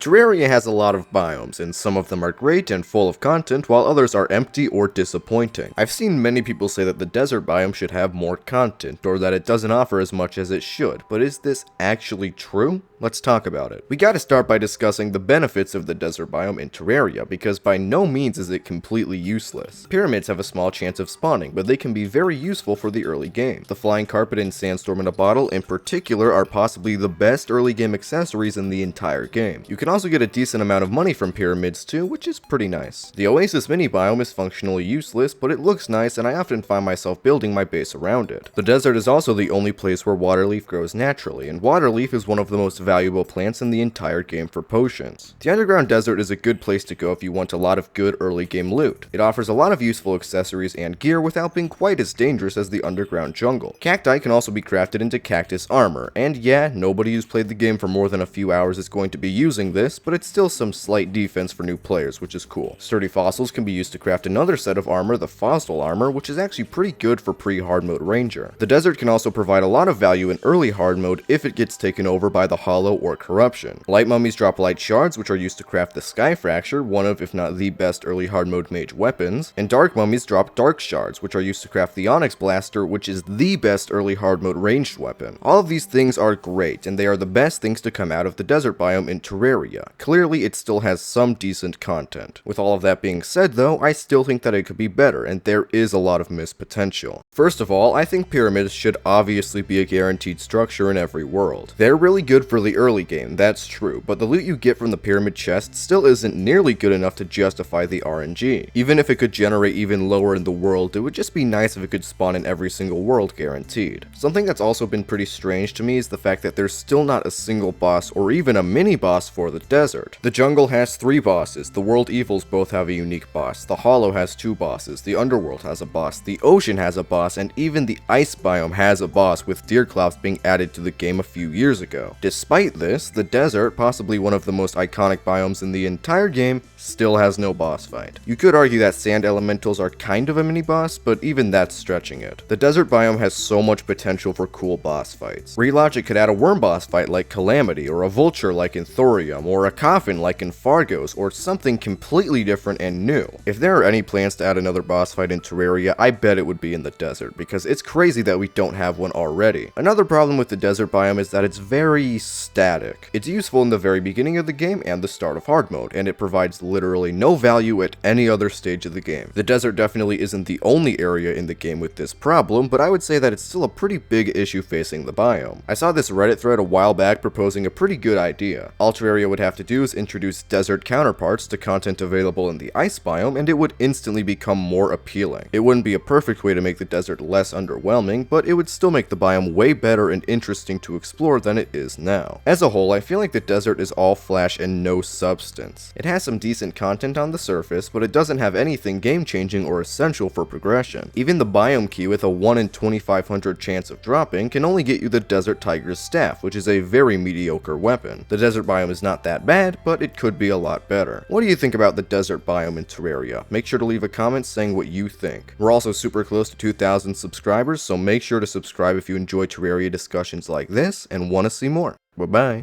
Terraria has a lot of biomes, and some of them are great and full of content, while others are empty or disappointing. I've seen many people say that the desert biome should have more content, or that it doesn't offer as much as it should, but is this actually true? Let's talk about it. We gotta start by discussing the benefits of the desert biome in Terraria, because by no means is it completely useless. Pyramids have a small chance of spawning, but they can be very useful for the early game. The flying carpet and sandstorm in a bottle in particular are possibly the best early game accessories in the entire game. You can also get a decent amount of money from pyramids too, which is pretty nice. The Oasis mini biome is functionally useless, but it looks nice and I often find myself building my base around it. The desert is also the only place where waterleaf grows naturally, and waterleaf is one of the most valuable plants in the entire game for potions. The underground desert is a good place to go if you want a lot of good early game loot. It offers a lot of useful accessories and gear without being quite as dangerous as the underground jungle. Cacti can also be crafted into cactus armor, and yeah, nobody who's played the game for more than a few hours is going to be using this, but it's still some slight defense for new players, which is cool. Sturdy fossils can be used to craft another set of armor, the fossil armor, which is actually pretty good for pre-hard mode ranger. The desert can also provide a lot of value in early hard mode if it gets taken over by the hollow or corruption. Light mummies drop light shards, which are used to craft the sky fracture, one of if not the best early hard mode mage weapons, and dark mummies drop dark shards, which are used to craft the onyx blaster, which is the best early hard mode ranged weapon. All of these things are great, and they are the best things to come out of the desert biome in Terraria. Clearly, it still has some decent content. With all of that being said though, I still think that it could be better, and there is a lot of missed potential. First of all, I think pyramids should obviously be a guaranteed structure in every world. They're really good for the early game, that's true, but the loot you get from the pyramid chest still isn't nearly good enough to justify the RNG. Even if it could generate even lower in the world, it would just be nice if it could spawn in every single world guaranteed. Something that's also been pretty strange to me is the fact that there's still not a single boss or even a mini boss for the desert. The jungle has 3 bosses, the world evils both have a unique boss, the hollow has 2 bosses, the underworld has a boss, the ocean has a boss, and even the ice biome has a boss, with Deercloth being added to the game a few years ago. Despite this, the desert, possibly one of the most iconic biomes in the entire game, still has no boss fight. You could argue that sand elementals are kind of a mini boss, but even that's stretching it. The desert biome has so much potential for cool boss fights. Relogic could add a worm boss fight like Calamity, or a vulture like in Thorium, or a coffin like in Fargos, or something completely different and new. If there are any plans to add another boss fight in Terraria, I bet it would be in the desert, because it's crazy that we don't have one already. Another problem with the desert biome is that it's very static. It's useful in the very beginning of the game and the start of hard mode, and it provides literally no value at any other stage of the game. The desert definitely isn't the only area in the game with this problem, but I would say that it's still a pretty big issue facing the biome. I saw this Reddit thread a while back proposing a pretty good idea. All Terraria would have to do is introduce desert counterparts to content available in the ice biome, and it would instantly become more appealing. It wouldn't be a perfect way to make the desert less underwhelming, but it would still make the biome way better and interesting to explore than it is now. As a whole, I feel like the desert is all flash and no substance. It has some decent content on the surface, but it doesn't have anything game-changing or essential for progression. Even the biome key with a 1 in 2500 chance of dropping can only get you the Desert Tiger's staff, which is a very mediocre weapon. The desert biome is not that bad, but it could be a lot better. What do you think about the desert biome in Terraria? Make sure to leave a comment saying what you think. We're also super close to 2,000 subscribers, so make sure to subscribe if you enjoy Terraria discussions like this and want to see more. Bye-bye.